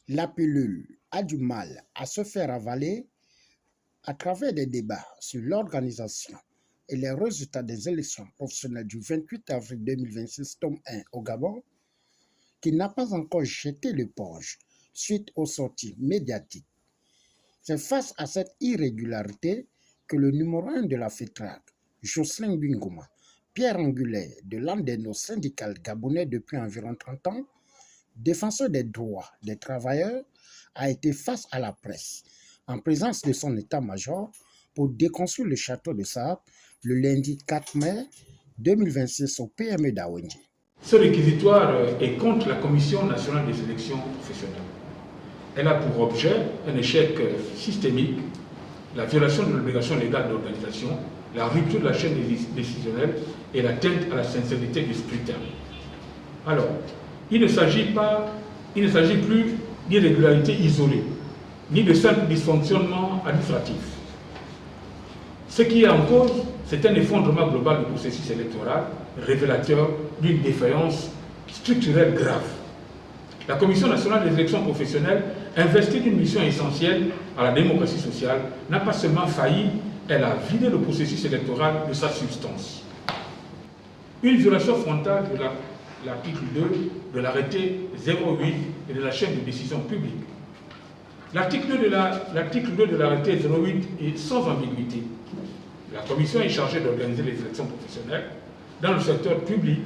La pilule a du mal à se faire avaler à travers des débats sur l'organisation et les résultats des élections professionnelles du 28 avril 2026, tome 1 au Gabon, qui n'a pas encore jeté l'éponge suite aux sorties médiatiques. C'est face à cette irrégularité que le numéro 1 de la FETRAC, Jocelyn Bingouma, pierre angulaire de l'Andeno syndical gabonais depuis environ 30 ans, défenseur des droits des travailleurs, a été face à la presse, en présence de son état-major, pour déconstruire le château de Sahab le lundi 4 mai 2026 au PME d'Awenji. Ce réquisitoire est contre la Commission nationale des élections professionnelles. Elle a pour objet un échec systémique, la violation de l'obligation légale d'organisation, la rupture de la chaîne décisionnelle et l'atteinte à la sincérité du scrutin. Alors, il ne s'agit plus d'irrégularités isolées, ni de simples dysfonctionnements administratifs. Ce qui est en cause, c'est un effondrement global du processus électoral, révélateur d'une défaillance structurelle grave. La Commission nationale des élections professionnelles, investie d'une mission essentielle à la démocratie sociale, n'a pas seulement failli, elle a vidé le processus électoral de sa substance. Une violation frontale de l'article 2 de l'arrêté 08 et de la chaîne de décision publique. L'article 2 de l'arrêté 08 est sans ambiguïté. La Commission est chargée d'organiser les élections professionnelles dans le secteur public,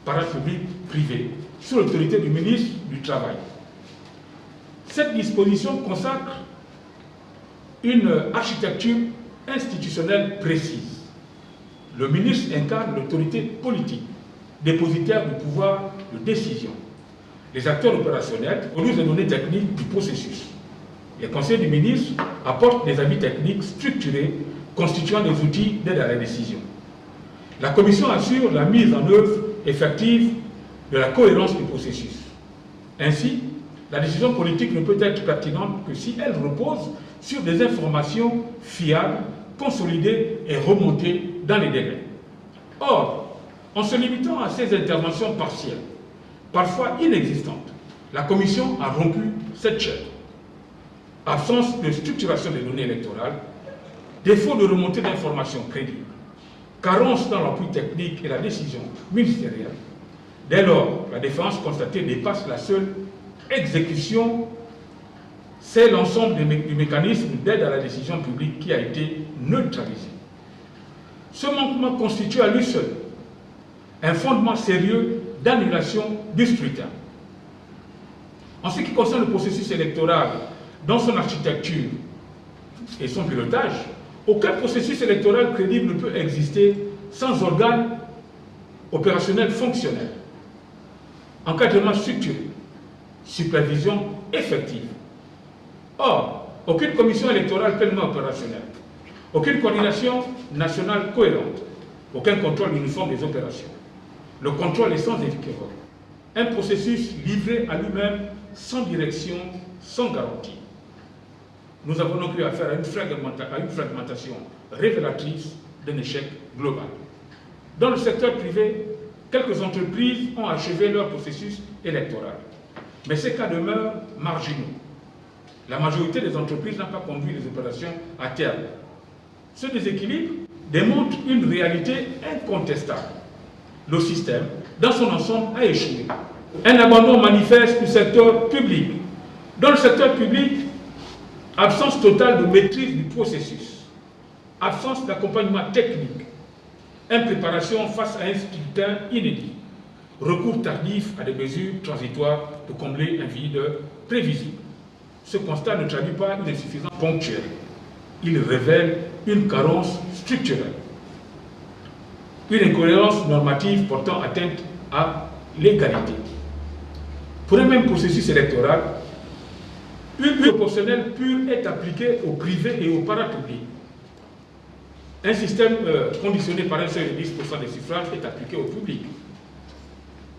parapublic, privé, sous l'autorité du ministre du Travail. Cette disposition consacre une architecture institutionnelle précise. Le ministre incarne l'autorité politique, dépositaire du pouvoir de décision. Les acteurs opérationnels produisent les données techniques du processus. Les conseils du ministre apportent des avis techniques structurés constituant des outils d'aide à la décision. La Commission assure la mise en œuvre effective de la cohérence du processus. Ainsi, la décision politique ne peut être pertinente que si elle repose sur des informations fiables, consolidées et remontées dans les délais. Or, en se limitant à ces interventions partielles, parfois inexistantes, la Commission a rompu cette chaîne. Absence de structuration des données électorales, défaut de remontée d'informations crédibles, carence dans l'appui technique et la décision ministérielle. Dès lors, la défaillance constatée dépasse la seule exécution, c'est l'ensemble du mécanisme d'aide à la décision publique qui a été neutralisé. Ce manquement constitue à lui seul un fondement sérieux d'annulation du scrutin. En ce qui concerne le processus électoral, dans son architecture et son pilotage, aucun processus électoral crédible ne peut exister sans organe opérationnel fonctionnel, encadrement structuré, supervision effective. Or, aucune commission électorale pleinement opérationnelle, aucune coordination nationale cohérente, aucun contrôle uniforme des opérations. Le contrôle est sans équivoque. Un processus livré à lui-même, sans direction, sans garantie. Nous avons donc eu affaire à une fragmentation révélatrice d'un échec global. Dans le secteur privé, quelques entreprises ont achevé leur processus électoral. Mais ces cas demeurent marginaux. La majorité des entreprises n'a pas conduit les opérations à terme. Ce déséquilibre démontre une réalité incontestable. Le système, dans son ensemble, a échoué. Un abandon manifeste du secteur public. Dans le secteur public, absence totale de maîtrise du processus, absence d'accompagnement technique, impréparation face à un scrutin inédit, recours tardif à des mesures transitoires pour combler un vide prévisible. Ce constat ne traduit pas une insuffisance ponctuelle, il révèle une carence structurelle, une incohérence normative portant atteinte à l'égalité. Pour un même processus électoral, une proportionnelle pure est appliquée au privé et au parapublic. Un système conditionné par un seuil de 10% des suffrages est appliqué au public.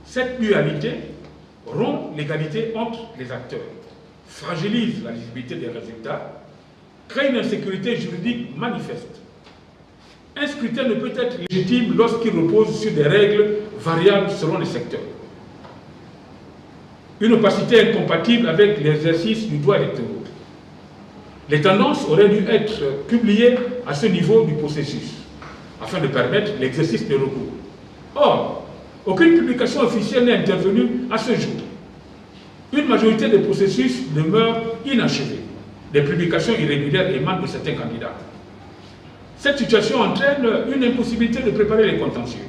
Cette dualité rompt l'égalité entre les acteurs, fragilise la lisibilité des résultats, crée une insécurité juridique manifeste. Un scrutin ne peut être légitime lorsqu'il repose sur des règles variables selon les secteurs. une opacité incompatible avec l'exercice du droit électoral. Les tendances auraient dû être publiées à ce niveau du processus, afin de permettre l'exercice des recours. Or, aucune publication officielle n'est intervenue à ce jour. Une majorité des processus demeure inachevée. Des publications irrégulières émanent de certains candidats. Cette situation entraîne une impossibilité de préparer les contentieux,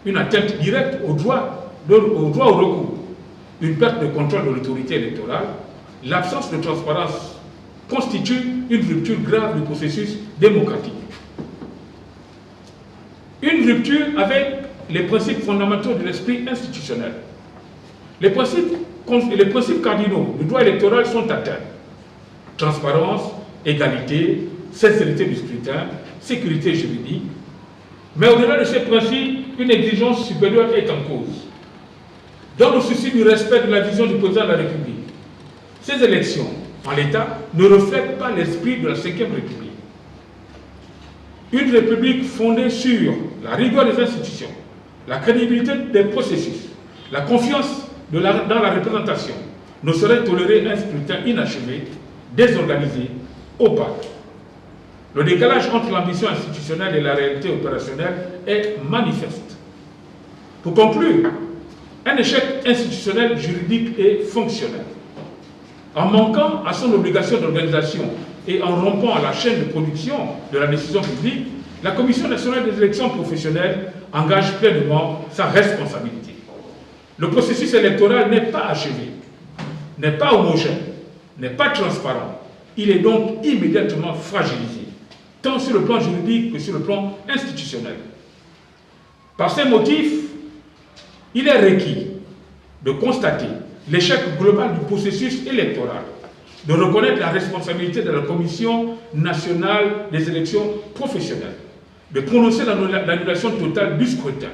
une atteinte directe au droit au recours, une perte de contrôle de l'autorité électorale, l'absence de transparence constitue une rupture grave du processus démocratique. Une rupture avec les principes fondamentaux de l'esprit institutionnel. Les principes cardinaux du droit électoral sont atteints. Transparence, égalité, sincérité du scrutin, sécurité juridique. Mais au-delà de ces principes, une exigence supérieure est en cause. Dans le souci du respect de la vision du président de la République, ces élections, en l'état, ne reflètent pas l'esprit de la Ve République. Une République fondée sur la rigueur des institutions, la crédibilité des processus, la confiance dans la représentation, ne saurait tolérer un scrutin inachevé, désorganisé, opaque. Le décalage entre l'ambition institutionnelle et la réalité opérationnelle est manifeste. Pour conclure, un échec institutionnel, juridique et fonctionnel. En manquant à son obligation d'organisation et en rompant à la chaîne de production de la décision publique, la Commission nationale des élections professionnelles engage pleinement sa responsabilité. Le processus électoral n'est pas achevé, n'est pas homogène, n'est pas transparent. Il est donc immédiatement fragilisé, tant sur le plan juridique que sur le plan institutionnel. Par ces motifs, il est requis de constater l'échec global du processus électoral, de reconnaître la responsabilité de la Commission nationale des élections professionnelles, de prononcer l'annulation totale du scrutin,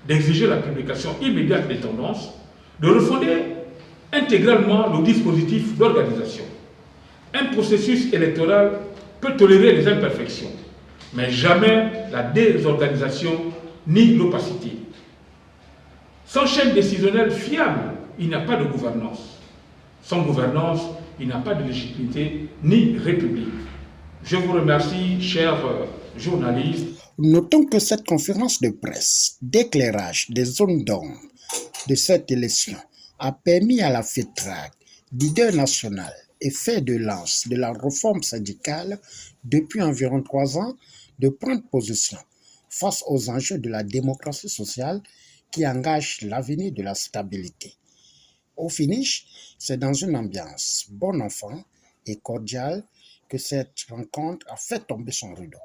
d'exiger la publication immédiate des tendances, de refonder intégralement le dispositif d'organisation. Un processus électoral peut tolérer les imperfections, mais jamais la désorganisation ni l'opacité. Sans chaîne décisionnelle fiable, il n'y a pas de gouvernance. Sans gouvernance, il n'y a pas de légitimité ni république. Je vous remercie, chers journalistes. Notons que cette conférence de presse d'éclairage des zones d'ombre de cette élection a permis à la FETRAC, leader national et fer de lance de la réforme syndicale depuis environ 3 ans, de prendre position face aux enjeux de la démocratie sociale qui engagent l'avenir de la stabilité. Au finish, c'est dans une ambiance bon enfant et cordiale que cette rencontre a fait tomber son rideau.